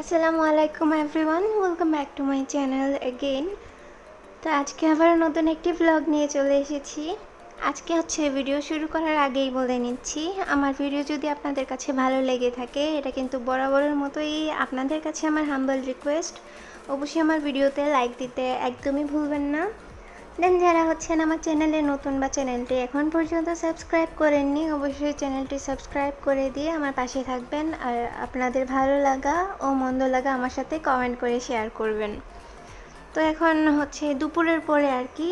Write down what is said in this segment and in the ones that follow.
আসসালামু আলাইকুম everyone, welcome back to my channel again. তো আজকে আবার নতুন একটি ব্লগ নিয়ে চলে এসেছি। আজকে ভিডিও শুরু করার আগেই বলে নিচ্ছি, আমার ভিডিও যদি আপনাদের কাছে ভালো লেগে থাকে, এটা কিন্তু বরাবরের মতোই আপনাদের কাছে আমার হাম্বল রিকোয়েস্ট, অবশ্যই আমার ভিডিওতে লাইক দিতে একদমই ভুলবেন না। দেন যারা আমার চ্যানেলে নতুন বা চ্যানেলটি এখন পর্যন্ত সাবস্ক্রাইব করেননি, অবশ্যই চ্যানেলটি সাবস্ক্রাইব করে দিয়ে আমার পাশে থাকবেন। আর আপনাদের ভালো লাগা ও মন্দ লাগা আমার সাথে কমেন্ট করে শেয়ার করবেন। তো এখন দুপুরের পরে আর কি,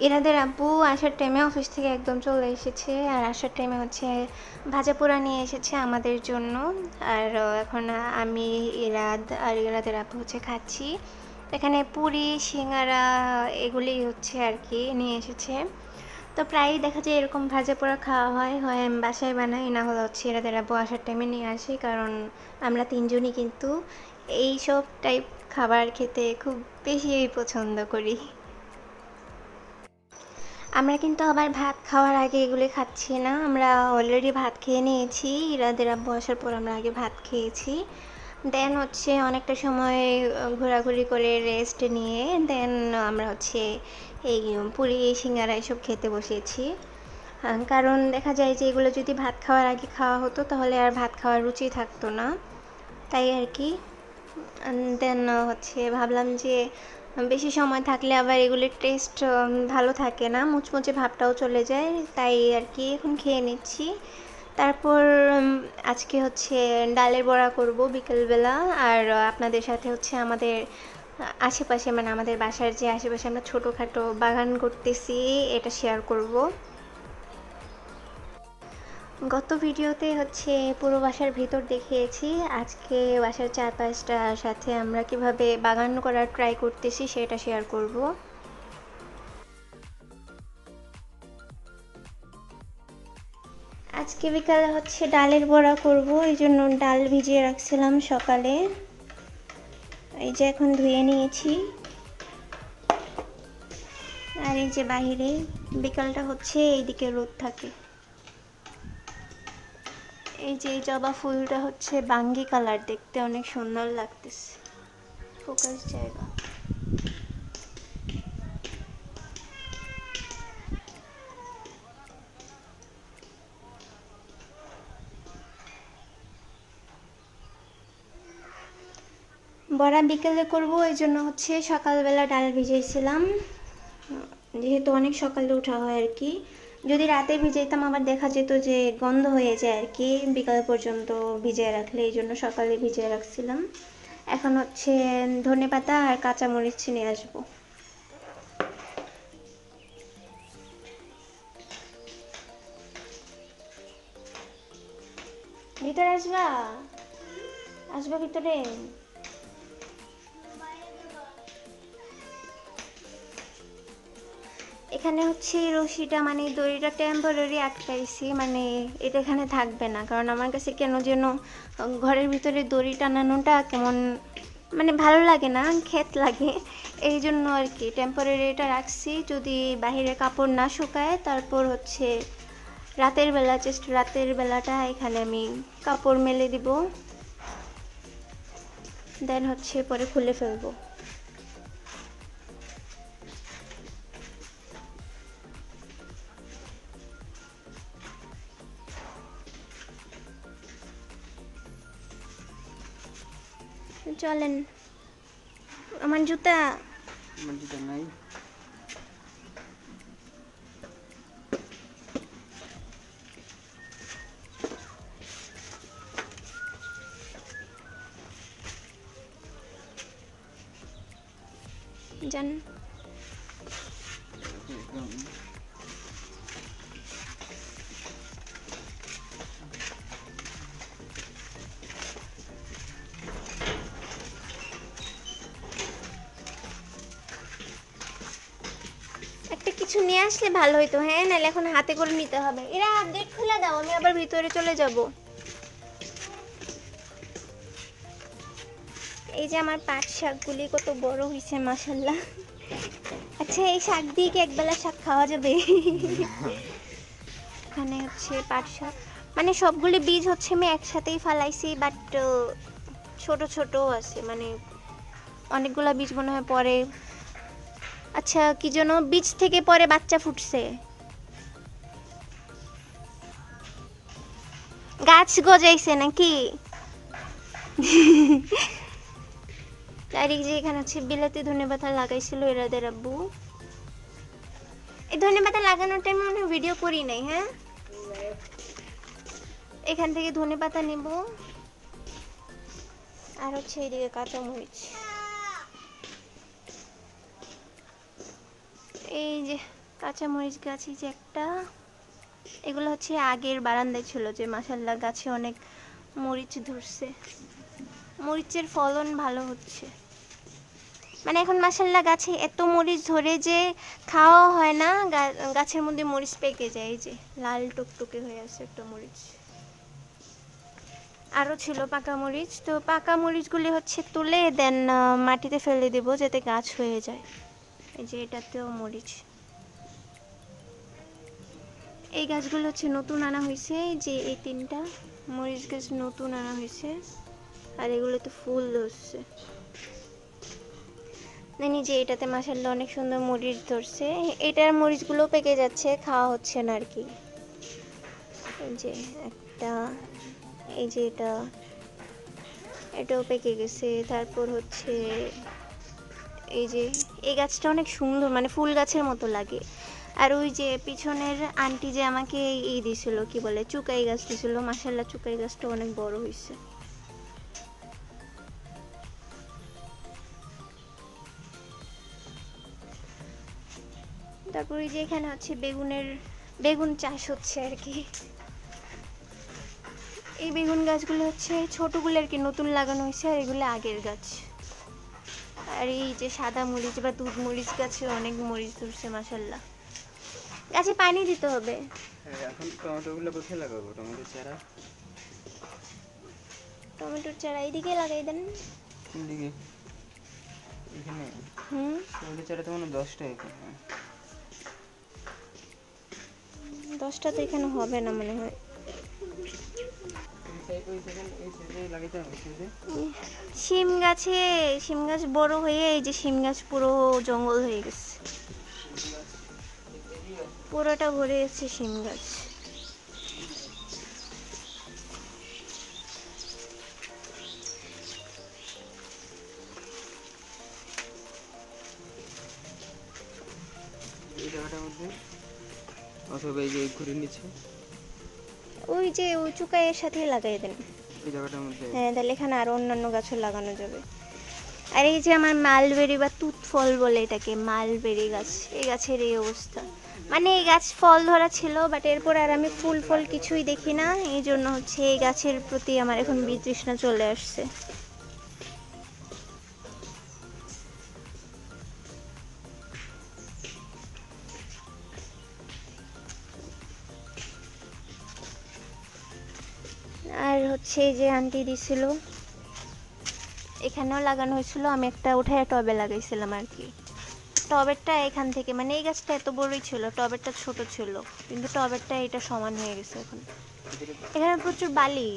এনাদের আব্বু আসার টাইমে অফিস থেকে একদম চলে এসেছে, আর আসার টাইমে ভাজা পোড়া নিয়ে এসেছে আমাদের জন্য। আর এখন আমি, ইরাদ আর ইরাদের আব্বু খাচ্ছি। এখানে পুরি, সিঙ্গারা এগুলি আর কি নিয়ে এসেছে। তো প্রায়ই দেখা যায় এরকম ভাজা পোড়া খাওয়া হয়, হয় আমি বাসায় বানাই, না হলে এরাদের আব্বু আসার টাইমে নিয়ে আসি, কারণ আমরা তিনজনই কিন্তু এইসব টাইপ খাবার খেতে খুব বেশি পছন্দ করি। আমরা কিন্তু আবার ভাত খাওয়ার আগে এগুলি খাচ্ছি না, আমরা অলরেডি ভাত খেয়ে নিয়েছি। ইরাদের আব্বু আসার পর আমরা আগে ভাত খেয়েছি। দেন অনেকটা সময় ঘোরাঘুরি করে রেস্ট নিয়ে দেন আমরা এই পুরি, সিঙ্গারা এসব খেতে বসেছি। কারণ দেখা যায় যে এগুলো যদি ভাত খাওয়ার আগে খাওয়া হতো তাহলে আর ভাত খাওয়ার রুচি থাকতো না, তাই আর কি। দেন ভাবলাম যে বেশি সময় থাকলে আবার এগুলির টেস্ট ভালো থাকে না, মুচমুচে ভাবটাও চলে যায়, তাই আর কি এখন খেয়ে নিচ্ছি। তারপর আজকে ডালের বড়া করব বিকেলবেলা, আর আপনাদের সাথে আমাদের আশেপাশে, মানে আমাদের বাসার যে আশেপাশে আমরা ছোটোখাটো বাগান করতেছি, এটা শেয়ার করব। গত ভিডিওতে পুরো বাসার ভিতর দেখিয়েছি, আজকে বাসার চারপাশটার সাথে আমরা কিভাবে বাগান করার ট্রাই করতেছি সেটা শেয়ার করব। আজকে বিকালে ডালের বড়া করব, এই জন্য ডাল ভিজিয়ে রাখছিলাম সকালে, এই যে এখন ধুয়ে নিয়েছি। আর এই যে বাহিরে বিকালটা এইদিকে রোদ থাকে। এই যে জবা ফুলটা বাঙ্গি কালার, দেখতে অনেক সুন্দর লাগতেছে। ফোকাস জায়গা। বড়া বিকেলে করব, এই জন্য সকালবেলা ডাল ভিজিয়েছিলাম, যেহেতু অনেক সকালে ওঠা হয় আর কি। যদি রাতে ভিজাইতাম আবার দেখা যেত যে গন্ধ হয়ে যায় আর কি, বিকাল পর্যন্ত ভিজিয়ে রাখলে, এই জন্য সকালে ভিজিয়ে রাখছিলাম। এখন ধনেপাতা আর কাঁচামরিচ নিয়ে আসবো। ভিতরে আসবা, আসবা ভিতরে। এখানে রশিটা, মানে দড়িটা টেম্পোরারি আটকাইছি, মানে এটা এখানে থাকবে না, কারণ আমার কাছে কেন যেন ঘরের ভিতরে দড়ি টানানোটা কেমন, মানে ভালো লাগে না, খেত লাগে, এই জন্য আর কি টেম্পোরারি এটা রাখছি। যদি বাহিরে কাপড় না শুকায় তারপর রাতের বেলা, জাস্ট রাতের বেলাটা এখানে আমি কাপড় মেলে দিব, দেন পরে খুলে ফেলবো। চলেন। আমার জুতা নাই। জান একটা কিছু নিয়ে আসলে ভালো হইতো, হ্যাঁ, নাহলে এখন হাতে করে নিতে হবে। এরা গেট খুলে দাও, আমি আবার ভিতরে চলে যাব। এই যে আমার পাট শাকগুলি কত বড় হয়েছে মাশাআল্লাহ। আচ্ছা, এই শাক দিয়ে কি একবেলা শাক খাওয়া যাবে? এখানে পাট শাক, মানে সবগুলি বীজ আমি একসাথেই ফালাইছি, বাট ছোট ছোট আছে, মানে অনেকগুলা বীজ মনে হয় পরে, আচ্ছা কি যেন বীজ থেকে পরে বাচ্চা ফুটছে। গাছ গজাইছে নাকি? আর এই যে এখানে হচ্ছে বিলাতি ধনেপাতা লাগাইছিল এরাদের আব্বু। এই ধনেপাতা লাগানোর টাইমে মনে ভিডিও করি নাই। হ্যাঁ, এখান থেকে ধনেপাতা নেব, আর হচ্ছে এইদিকে কাঁচামরিচ। এই যে কাঁচামরিচ গাছ, এই যে একটা, এগুলো হচ্ছে আগের বারান্দায় ছিল, যে মাশাআল্লাহ গাছে অনেক মরিচ ধরছে, মরিচের ফলন ভালো হচ্ছে। মানে এখন মাশাআল্লাহ গাছে এত মরিচ ধরে যে খাওয়া হয় না, গাছের মধ্যে মরিচ পেকে যায়। এই যে লাল টুকটুকে হয়ে আছে একটা মরিচ। আরও ছিল পাকা মরিচ, তো পাকা মরিচগুলি হচ্ছে তুলে দেন মাটিতে ফেলে দেব যাতে গাছ হয়ে যায়। এই যে এটাতেও মরিচ, এই গাছগুলো হচ্ছে নতুন আনা হয়েছে, যে এই 3টা মরিচ গাছ নতুন আনা হয়েছে, আর এগুলোতে ফুল ধরছে। জানি যে এটাতে মাশাআল্লাহ অনেক সুন্দর মরিচ ধরছে, এটার মরিচগুলো পেকে যাচ্ছে, খাওয়া হচ্ছে না আর কি। এই যে একটা, এই যে এটাও পেকে গেছে। তারপর হচ্ছে এই যে এই গাছটা অনেক সুন্দর, মানে ফুল গাছের মতো লাগে। আর ওই যে পিছনের আন্টি যে আমাকে এই দিছিল, কি বলে, চুকাই গাছ দিছিল, মাশাআল্লাহ চুকাই গাছটা অনেক বড় হয়েছে। তারপর এই যে এখানে হচ্ছে বেগুন চাষ হচ্ছে আর কি। এই বেগুন গাছগুলো হচ্ছে ছোটগুলো আর কি, নতুন লাগানো হয়েছে, আর এগুলো আগের গাছ। আর এই যে সাদা মরিচ বা দুধ মরিচ গাছে অনেক মরিচ ধরছে মাশাআল্লাহ। গাছে পানি দিতে হবে। এখন টমেটোগুলো কোথায় লাগাবো? টমেটোর চারা এইদিকে লাগাই দেন। কোন দিকে? এখানে? টমেটো চারা তো মনে হয় 10টা এখানে। 10টা তো এখানে হবে না মনে হয়। শিম গাছ বড় হয়ে এই যে শিম গাছ পুরো জঙ্গল হয়ে গেছে, পুরোটা ভরে গেছে শিম গাছ। এই জায়গাটার মধ্যে অথবা এই যে ঘুরে নিচ্ছে, ওই যে ওই চুকাইয়ের সাথেই লাগাই দেন এই জায়গাটার মধ্যে। হ্যাঁ, তাহলে এখানে আরো অন্যান্য গাছও লাগানো যাবে। আর এই যে আমার মালবেরি বা তুত ফল বলে এটাকে, মালবেরি গাছ, এই গাছের এই অবস্থা। মানে এই গাছ ফল ধরা ছিল, বাট এরপর আর আমি ফুল ফল কিছুই দেখি না, এই জন্য হচ্ছে এই গাছের প্রতি আমার এখন বিতৃষ্ণা চলে আসছে। আর হচ্ছে এই যে আন্টি দিছিল, এখানেও লাগানো হয়েছিল, আমি একটা উঠায় টবে লাগাইছিলাম আর কি। টবেরটা এখান থেকে, মানে এই গাছটা এত বড়ই ছিল, টবেরটা ছোট ছিল, কিন্তু টবেরটা এটা সমান হয়ে গেছে এখন। এখানে প্রচুর বালি।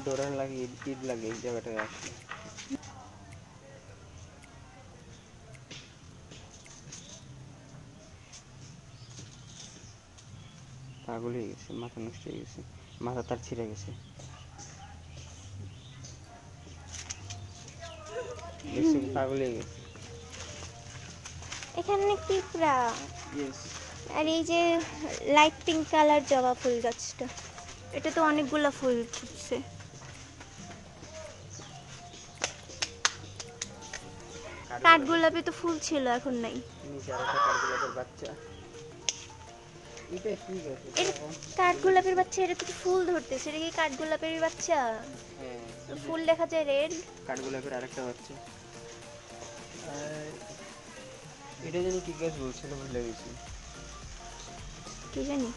ডোরার লাগে, ইট লাগে এই জায়গাটায় আসলে। পাগল হয়ে গেছে, মাথা নষ্ট হয়ে গেছে, মাথা তার ছিঁড়ে গেছে। পাগল হয়ে গেছে এখানে পিঁপড়া। ইয়েস। আর এই যে লাইট পিঙ্ক কালার জবা ফুল গাছটা, এটা তো অনেকগুলা ফুল ফুটছে। কাঠগোলাপে তো ফুল ছিল, এখন নাই। নিচে আরেকটা কাঠগোলাপের বাচ্চা। এটা কি গাছ? এটা কাঠগোলাপের বাচ্চা, এটা তো ফুল ধরতেছে, এটা কি কাঠগোলাপের বাচ্চা? হ্যাঁ, ফুল দেখা যায় রেড। কাঠগোলাপের আরেকটা বাচ্চা। এটা জানি কি গাছ বলছিল, ভুলে গেছি। কি জানি।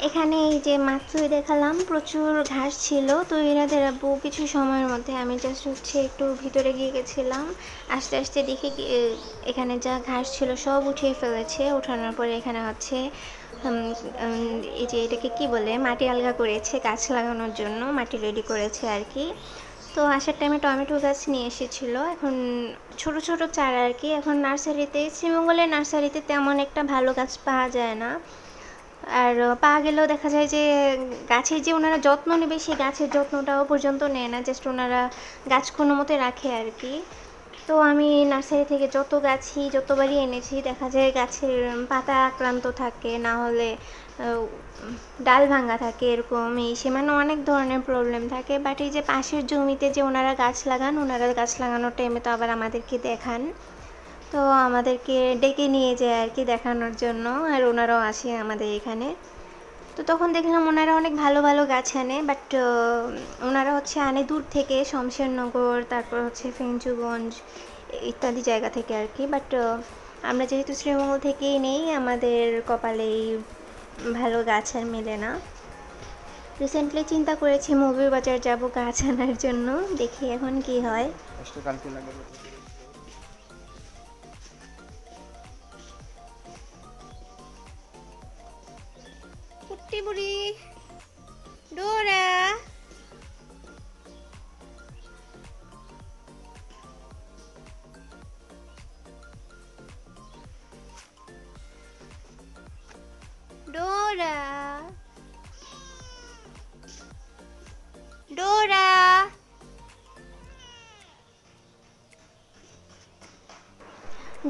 এখানে এই যে মাত্রই দেখালাম প্রচুর ঘাস ছিল, তো এনাদের আব্বু কিছু সময়ের মধ্যে, আমি জাস্ট হচ্ছে একটু ভিতরে গিয়ে গেছিলাম, আস্তে আস্তে দেখে এখানে যা ঘাস ছিল সব উঠিয়ে ফেলেছে। উঠানোর পরে এখানে হচ্ছে এই যে এটাকে কি বলে, মাটি আলগা করেছে গাছ লাগানোর জন্য, মাটি রেডি করেছে আর কি। তো আসার টাইমে টমেটো গাছ নিয়ে এসেছিল, এখন ছোট ছোট চারা আর কি। এখন নার্সারিতে, শ্রীমঙ্গলের নার্সারিতে তেমন একটা ভালো গাছ পাওয়া যায় না, আর পাওয়া গেলেও দেখা যায় যে গাছের যে ওনারা যত্ন নেবে সেই গাছের যত্নটাও পর্যন্ত নেয় না, জাস্ট ওনারা গাছ কোনো মতে রাখে আর কি। তো আমি নার্সারি থেকে যতবারই এনেছি দেখা যায় গাছের পাতা আক্রান্ত থাকে, না হলে ডাল ভাঙা থাকে, এরকম সে মানে অনেক ধরনের প্রবলেম থাকে। বাট এই যে পাশের জমিতে যে ওনারা গাছ লাগানোর টাইমে তো আবার আমাদেরকে দেখান, তো আমাদেরকে ডেকে নিয়ে যায় আর কি দেখানোর জন্য, আর ওনারাও আসে আমাদের এখানে। তো তখন দেখলাম ওনারা অনেক ভালো ভালো গাছ আনে, বাট ওনারা হচ্ছে আনে দূর থেকে, শমশেরনগর, তারপর হচ্ছে ফেঞ্চুগঞ্জ ইত্যাদি জায়গা থেকে আর কি। বাট আমরা যেহেতু শ্রীমঙ্গল থেকেই নেই, আমাদের কপালেই ভালো গাছ আর মেলে না। রিসেন্টলি চিন্তা করেছি মৌলভীবাজার যাব গাছ আনার জন্য, দেখি এখন কি হয়। কালকে লাগাবো। কুট্টি বুড়ি ডোরা, ডোরা, ডোরা।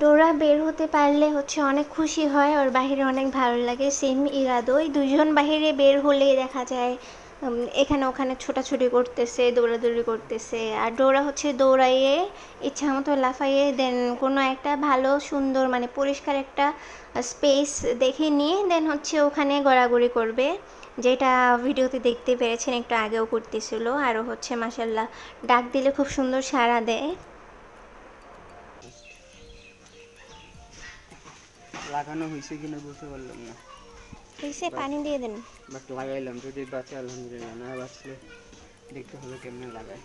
ডোরা বের হতে পারলে হচ্ছে অনেক খুশি হয়, ওর বাহিরে অনেক ভালো লাগে। সেম ইরাদো, এই দুজন বাহিরে বের হলে দেখা যায় এখানে ওখানে ছোটাছুটি করতেছে, দৌড়াদৌড়ি করতেছে। আর ডোরা হচ্ছে দৌড়াইয়ে ইচ্ছা মতো লাফাইয়ে দেন কোনো একটা ভালো সুন্দর মানে পরিষ্কার একটা স্পেস দেখে নিয়ে দেন হচ্ছে ওখানে গড়াগড়ি করবে, যেটা ভিডিওতে দেখতে পেরেছেন একটু আগেও করতেছিল। আরও হচ্ছে মাসাল্লাহ ডাক দিলে খুব সুন্দর সাড়া দেয়। লাগানো হয়েছে কিনা বুঝতে পারলাম না। হয়েছে, পানি দিয়ে দেন। বাট লাগাইলাম, যদি বাঁচে আলহামদুলিল্লাহ, না বাঁচলে দেখতে হবে কেমনে লাগায়।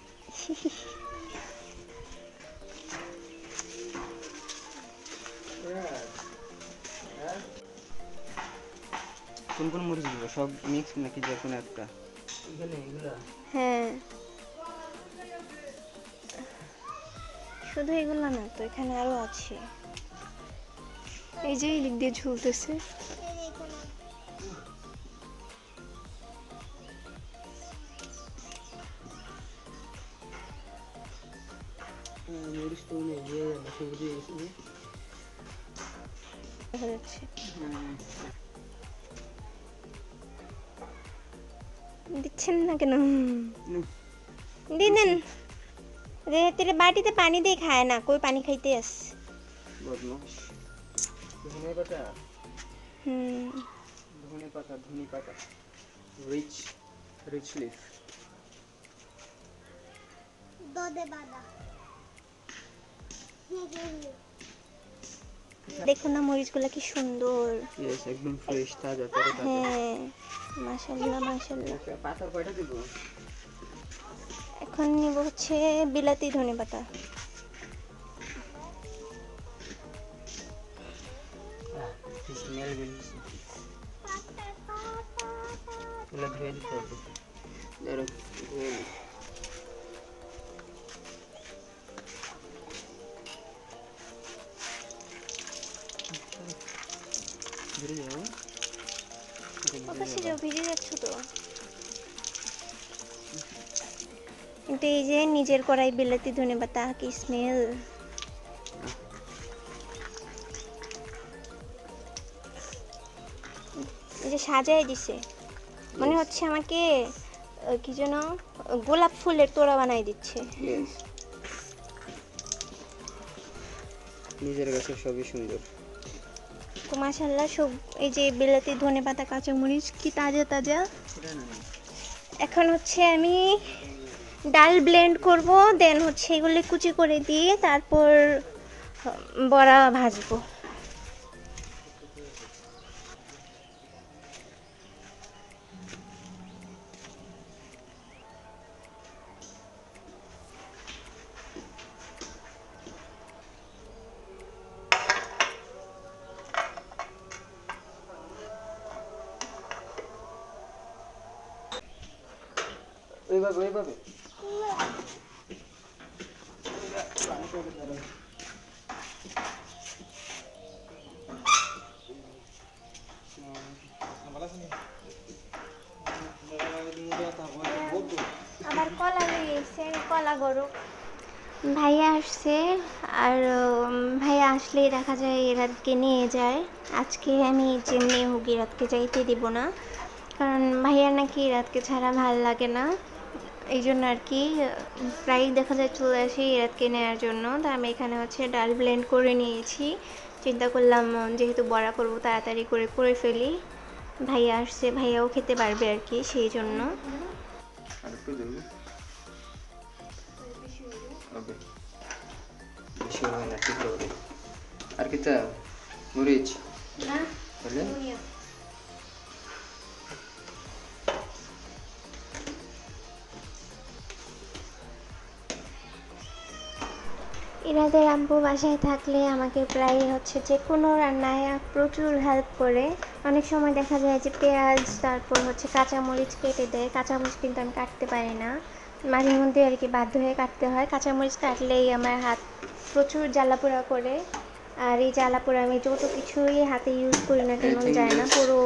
কোন কোন মরিচ দিব, সব মিক্স নাকি যে কোনো একটা? এখানে এগুলা হ্যাঁ, শুধু এগুলো না তো, এখানে আরো আছে, এই যে এই দিক দিয়ে ঝুলতেছে। মরিচ তো নেই, যে সবুজ গেছে দেখা যাচ্ছে, দিচ্ছেন না কেন? দিয়ে দেন, তেরে বাটিতে পানি দিয়ে খায় না, কই পানি খাইতে আস। বদমাস। ধনে পাতা, ধনে পাতা, ধনে পাতা, রিচ রিচ লিফ। দেখুন না মরিচগুলা কি সুন্দর। ইয়েস, একদম ফ্রেশ, তাজা, তাজা। হ্যাঁ, মাশাআল্লাহ মাশাআল্লাহ। পাতা কয়টা দেব? এখন নিব হচ্ছে বিলাতি ধনেপাতা। স্মেল বেরিয়েছে, এগুলো ধুয়ে দিতে হবে। ধরো ধুয়ে নিই। ধরে যাও, ওপাশে যাও, ভিজে যাচ্ছ তো। কিন্তু এই যে নিজের কড়াই বিলাতি ধনেপাতা, কি স্মেল। এই যে সাজায় দিছে, মনে হচ্ছে আমাকে কি যেন গোলাপ ফুলের তোড়া বানাই দিচ্ছে। নিজের কাছে সবই সুন্দর। তো মাশাআল্লাহ সব, এই যে বিলাতি ধনেপাতা কাঁচামরিচ কি তাজা তাজা। এখন হচ্ছে আমি ডাল ব্লেন্ড করব, দেন হচ্ছে এগুলি কুচি করে দিয়ে তারপর বড়া ভাজবো। ওইভাবে আবার কলা নিয়ে এসে কলা গরু ভাইয়া আসছে আর ভাইয়া আসলেই দেখা যায় এরাতকে নিয়ে যায়। আজকে আমি যেমনি হোক এরাতকে যাইতে দিব না, কারণ ভাইয়া নাকি এরাতকে ছাড়া ভাল লাগে না। এই জন্য আর কি প্রায়ই দেখা যায় চলে আসি এরাতকে নেওয়ার জন্য। তো আমি এখানে হচ্ছে ডাল ব্লেন্ড করে নিয়েছি। চিন্তা করলাম যেহেতু বড়া করবো তাড়াতাড়ি করে ফেলি। ভাইয়া আসছে, ভাইয়াও খেতে পারবে আর কি, সেই জন্য। আর কি তা মরিচ না তাহলে ইরাদের আব্বু বাসায় থাকলে আমাকে প্রায় হচ্ছে যে কোনো রান্নায় প্রচুর হেল্প করে। অনেক সময় দেখা যায় যে পেঁয়াজ তারপর হচ্ছে কাঁচামরিচ কেটে দেয়। কাঁচামরিচ কিন্তু আমি কাটতে পারি না, মাঝে মধ্যে আর কি বাধ্য হয়ে কাটতে হয়। কাঁচামরিচ কাটলেই আমার হাত প্রচুর জ্বালাপোড়া করে। আর এই জ্বালাপোড়া আমি যত কিছুই হাতে ইউজ করি না কেন যায় না, পুরো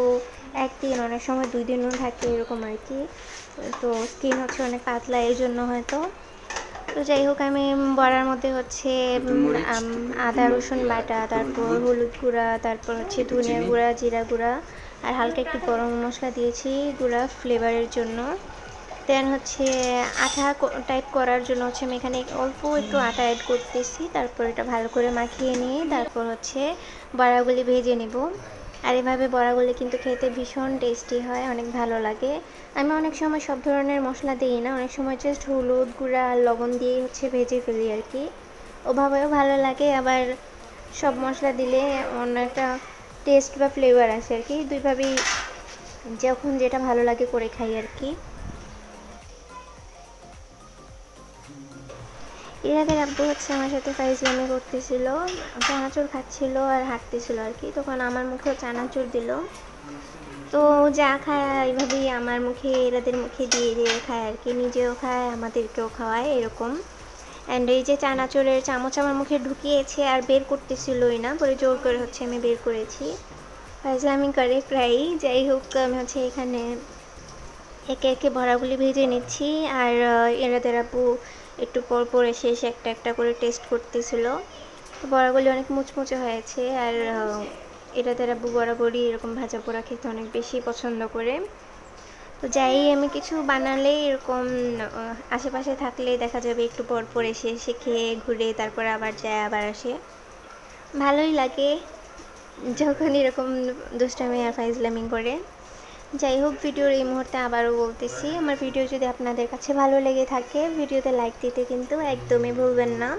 একদিন অনেক সময় 2 দিনও থাকে এরকম আর কি। তো স্কিন হচ্ছে অনেক পাতলা, এই জন্য হয়তো। তো যাই হোক, আমি বড়ার মধ্যে হচ্ছে আদা রসুন বাটা, তারপর হলুদ গুঁড়া, তারপর হচ্ছে ধনিয়া গুঁড়া, জিরা গুঁড়া আর হালকা একটু গরম মশলা দিয়েছি গুঁড়া ফ্লেভারের জন্য। দেন হচ্ছে আঠা টাইপ করার জন্য হচ্ছে আমি এখানে অল্প একটু আটা অ্যাড করতেছি। তারপর এটা ভালো করে মাখিয়ে নিয়ে তারপর হচ্ছে বড়াগুলি ভেজে নেব। আর এভাবে বড়াগুলি কিন্তু খেতে ভীষণ টেস্টি হয়, অনেক ভালো লাগে। আমি অনেক সময় সব ধরনের মশলা দিই না, অনেক সময় জাস্ট হলুদ গুঁড়া আর লবণ দিয়েই হচ্ছে ভেজে ফেলি আর কি। ওভাবেও ভালো লাগে, আবার সব মশলা দিলে অন্য একটা টেস্ট বা ফ্লেভার আসে আর কি। দুইভাবেই যখন যেটা ভালো লাগে করে খাই আর কি। ইরাদের আব্বু হচ্ছে আমার সাথে ফাইজলামি করতেছিল, চানাচুর খাচ্ছিল আর হাঁটতেছিল আর কি। তখন আমার মুখেও চানাচুর দিল। তো যা খায় এইভাবেই আমার মুখে এরাদের মুখে দিয়ে দিয়ে খায় আর কি, নিজেও খায় আমাদেরকেও খাওয়ায় এরকম। অ্যান্ড এই যে চানাচুরের চামচ আমার মুখে ঢুকিয়েছে আর বের করতেছিলই না, পরে জোর করে হচ্ছে আমি বের করেছি। ফাইজলামি করে প্রায়ই। যাই হোক, আমি হচ্ছে এখানে একে একে বড়াগুলি ভেজে নিচ্ছি। আর এরাদের আপু একটু পর পর এসে একটা একটা করে টেস্ট করতেছিল। বড়াগুলি অনেক মুচমুচে হয়েছে। আর এরাদের আপু বরাবরই এরকম ভাজা পোড়া খেতে অনেক বেশি পছন্দ করে। তো যাই আমি কিছু বানালে এরকম আশেপাশে থাকলে দেখা যাবে একটু পর পর এসে এসে খেয়ে ঘুরে তারপর আবার যায় আবার আসে। ভালোই লাগে যখন এরকম দুষ্টামি আর ফাইজলামি করে। যাই হোক, ভিডিওর এই মুহূর্তে আবারও বলতেছি, আমার ভিডিও যদি আপনাদের কাছে ভালো লেগে থাকে ভিডিওতে লাইক দিতে কিন্তু একদমই ভুলবেন না।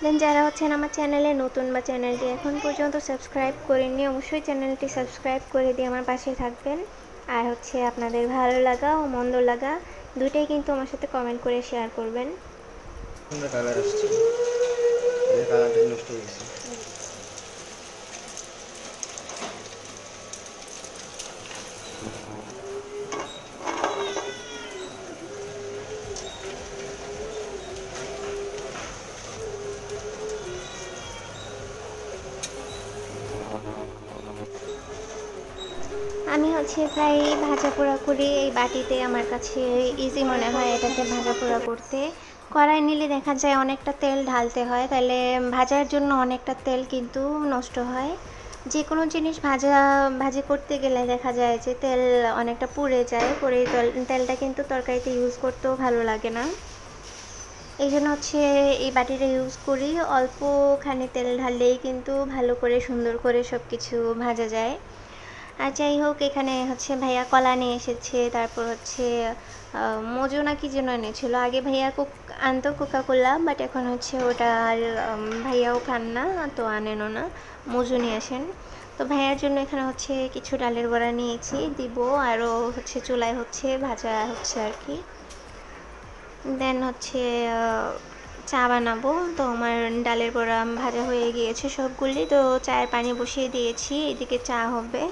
দেন যারা হচ্ছেন আমার চ্যানেলে নতুন বা চ্যানেলটি এখন পর্যন্ত সাবস্ক্রাইব করেননি, অবশ্যই চ্যানেলটি সাবস্ক্রাইব করে দিয়ে আমার পাশে থাকবেন। আর হচ্ছে আপনাদের ভালো লাগা ও মন্দ লাগা দুইটাই কিন্তু আমার সাথে কমেন্ট করে শেয়ার করবেন। কালার আসছে, কালারটা নষ্ট হয়ে গেছে। আমি হচ্ছে প্রায় ভাজা পোড়া করি এই বাটিতে, আমার কাছে ইজি মনে হয় এটাতে ভাজা পোড়া করতে। কড়াই নিলে দেখা যায় অনেকটা তেল ঢালতে হয়, তাহলে ভাজার জন্য অনেকটা তেল কিন্তু নষ্ট হয়। যে কোনো জিনিস ভাজি করতে গেলে দেখা যায় যে তেল অনেকটা পুড়ে যায়, পরে তেলটা কিন্তু তরকারিতে ইউজ করতেও ভালো লাগে না। এই জন্য হচ্ছে এই বাটিটা ইউজ করি, অল্পখানি তেল ঢাললেই কিন্তু ভালো করে সুন্দর করে সব কিছু ভাজা যায়। আর যাই হোক, এখানে হচ্ছে ভাইয়া কলা নিয়ে এসেছে, তারপর হচ্ছে মজু না কি যেন এনেছিল। আগে ভাইয়া আনতো কোকাকোলা, বাট এখন হচ্ছে ওটা আর ভাইয়াও খান না, তো আনেনও না, মজু নিয়ে আসেন। তো ভাইয়ার জন্য এখানে হচ্ছে কিছু ডালের বড়া নিয়েছি দিব, আরও হচ্ছে চুলায় হচ্ছে ভাজা হচ্ছে আর কি। দেন হচ্ছে চা বানাবো। তো আমার ডালের বড়া ভাজা হয়ে গিয়েছে সবগুলি, তো চায়ের পানি বসিয়ে দিয়েছি, এদিকে চা হবে।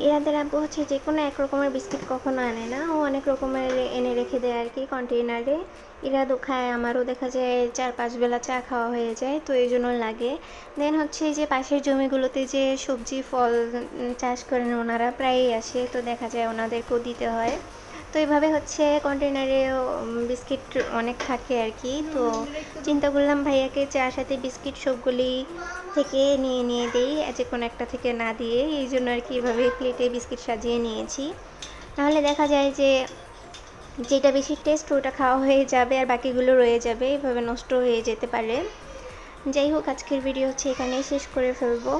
ইরাদের আব্বু হচ্ছে যে কোনো এক রকমের বিস্কিট কখনো আনে না, ও অনেক রকমের এনে রেখে দেয় আর কি কন্টেইনারে। ইরাদও খায়, আমারও দেখা যায় 4-5 বেলা চা খাওয়া হয়ে যায়, তো এই জন্য লাগে। দেন হচ্ছে যে পাশের জমিগুলোতে যে সবজি ফল চাষ করেন ওনারা প্রায়ই আসে, তো দেখা যায় ওনাদেরকেও দিতে হয়। তো এইভাবে হচ্ছে কন্টেইনারে বিস্কিট অনেক থাকে আর কি। তো চিন্তা করলাম ভাইয়াকে চার সাথে বিস্কিট সবগুলি থেকে নিয়ে নিয়ে দিই, যে কোনো একটা থেকে না দিয়ে, এই জন্য আর কি এভাবে প্লেটে বিস্কিট সাজিয়ে নিয়েছি। নাহলে দেখা যায় যে যেটা বেশি টেস্ট ওটা খাওয়া হয়ে যাবে আর বাকিগুলো রয়ে যাবে, এভাবে নষ্ট হয়ে যেতে পারে। যাই হোক, আজকের ভিডিও হচ্ছে এখানেই শেষ করে ফেলবো।